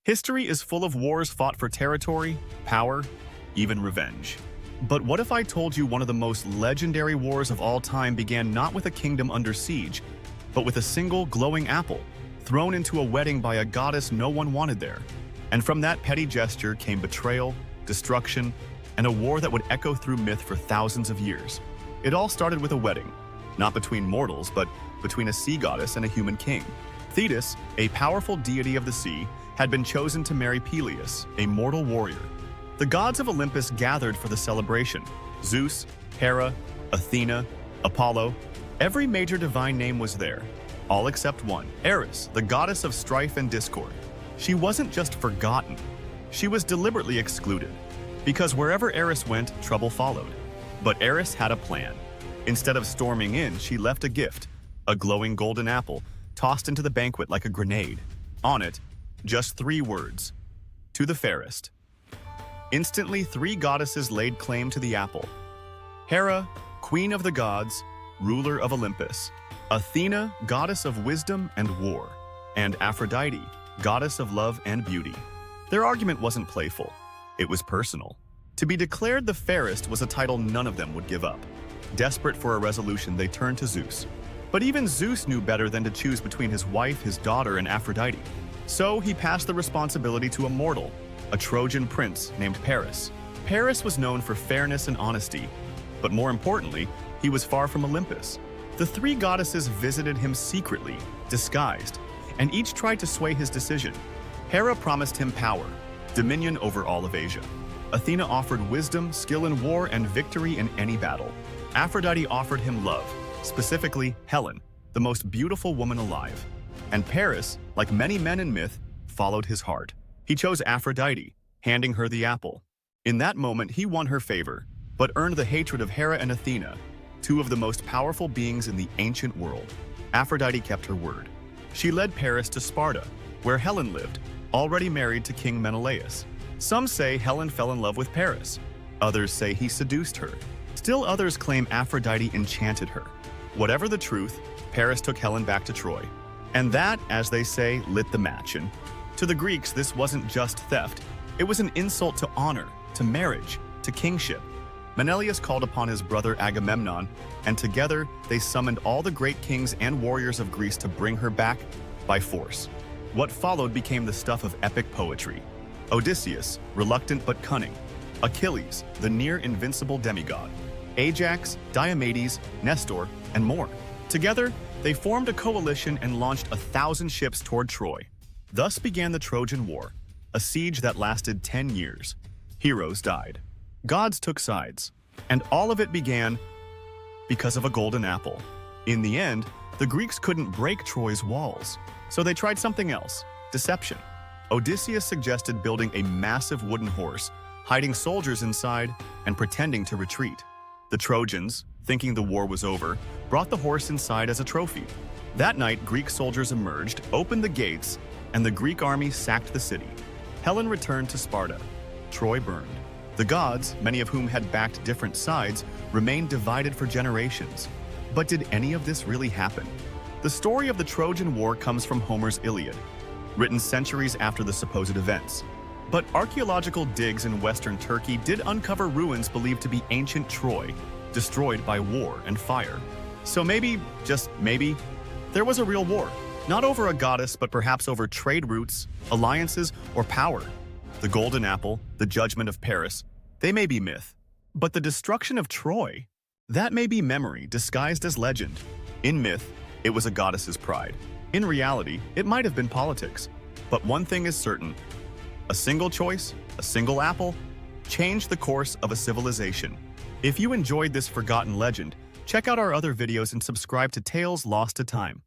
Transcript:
History is full of wars fought for territory, power, even revenge. But what if I told you one of the most legendary wars of all time began not with a kingdom under siege, but with a single glowing apple, thrown into a wedding by a goddess no one wanted there? And from that petty gesture came betrayal, destruction, and a war that would echo through myth for thousands of years. It all started with a wedding, not between mortals, but between a sea goddess and a human king. Thetis, a powerful deity of the sea, had been chosen to marry Peleus, a mortal warrior. The gods of Olympus gathered for the celebration. Zeus, Hera, Athena, Apollo, every major divine name was there, all except one, Eris, the goddess of strife and discord. She wasn't just forgotten, she was deliberately excluded, because wherever Eris went, trouble followed. But Eris had a plan. Instead of storming in, she left a gift, a glowing golden apple, tossed into the banquet like a grenade. On it, just 3 words: to the fairest. Instantly, 3 goddesses laid claim to the apple. Hera, queen of the gods, ruler of Olympus. Athena, goddess of wisdom and war. And Aphrodite, goddess of love and beauty. Their argument wasn't playful. It was personal. To be declared the fairest was a title none of them would give up. Desperate for a resolution, they turned to Zeus. But even Zeus knew better than to choose between his wife, his daughter, and Aphrodite. So he passed the responsibility to a mortal, a Trojan prince named Paris. Paris was known for fairness and honesty, but more importantly, he was far from Olympus. The 3 goddesses visited him secretly, disguised, and each tried to sway his decision. Hera promised him power, dominion over all of Asia. Athena offered wisdom, skill in war, and victory in any battle. Aphrodite offered him love, specifically Helen, the most beautiful woman alive. And Paris, like many men in myth, followed his heart. He chose Aphrodite, handing her the apple. In that moment, he won her favor, but earned the hatred of Hera and Athena, 2 of the most powerful beings in the ancient world. Aphrodite kept her word. She led Paris to Sparta, where Helen lived, already married to King Menelaus. Some say Helen fell in love with Paris. Others say he seduced her. Still others claim Aphrodite enchanted her. Whatever the truth, Paris took Helen back to Troy. And that, as they say, lit the match. And to the Greeks, this wasn't just theft. It was an insult to honor, to marriage, to kingship. Menelaus called upon his brother Agamemnon, and together they summoned all the great kings and warriors of Greece to bring her back by force. What followed became the stuff of epic poetry. Odysseus, reluctant but cunning. Achilles, the near-invincible demigod. Ajax, Diomedes, Nestor, and more. Together, they formed a coalition and launched 1,000 ships toward Troy. Thus began the Trojan War, a siege that lasted 10 years. Heroes died. Gods took sides. And all of it began because of a golden apple. In the end, the Greeks couldn't break Troy's walls, so they tried something else: deception. Odysseus suggested building a massive wooden horse, hiding soldiers inside, and pretending to retreat. The Trojans, thinking the war was over, brought the horse inside as a trophy. That night, Greek soldiers emerged, opened the gates, and the Greek army sacked the city. Helen returned to Sparta. Troy burned. The gods, many of whom had backed different sides, remained divided for generations. But did any of this really happen? The story of the Trojan War comes from Homer's Iliad, written centuries after the supposed events. But archaeological digs in western Turkey did uncover ruins believed to be ancient Troy, destroyed by war and fire. So maybe, just maybe, there was a real war. Not over a goddess, but perhaps over trade routes, alliances, or power. The golden apple, the judgment of Paris, they may be myth. But the destruction of Troy, that may be memory disguised as legend. In myth, it was a goddess's pride. In reality, it might have been politics. But one thing is certain: a single choice, a single apple, changed the course of a civilization. If you enjoyed this forgotten legend, check out our other videos and subscribe to Tales Lost to Time.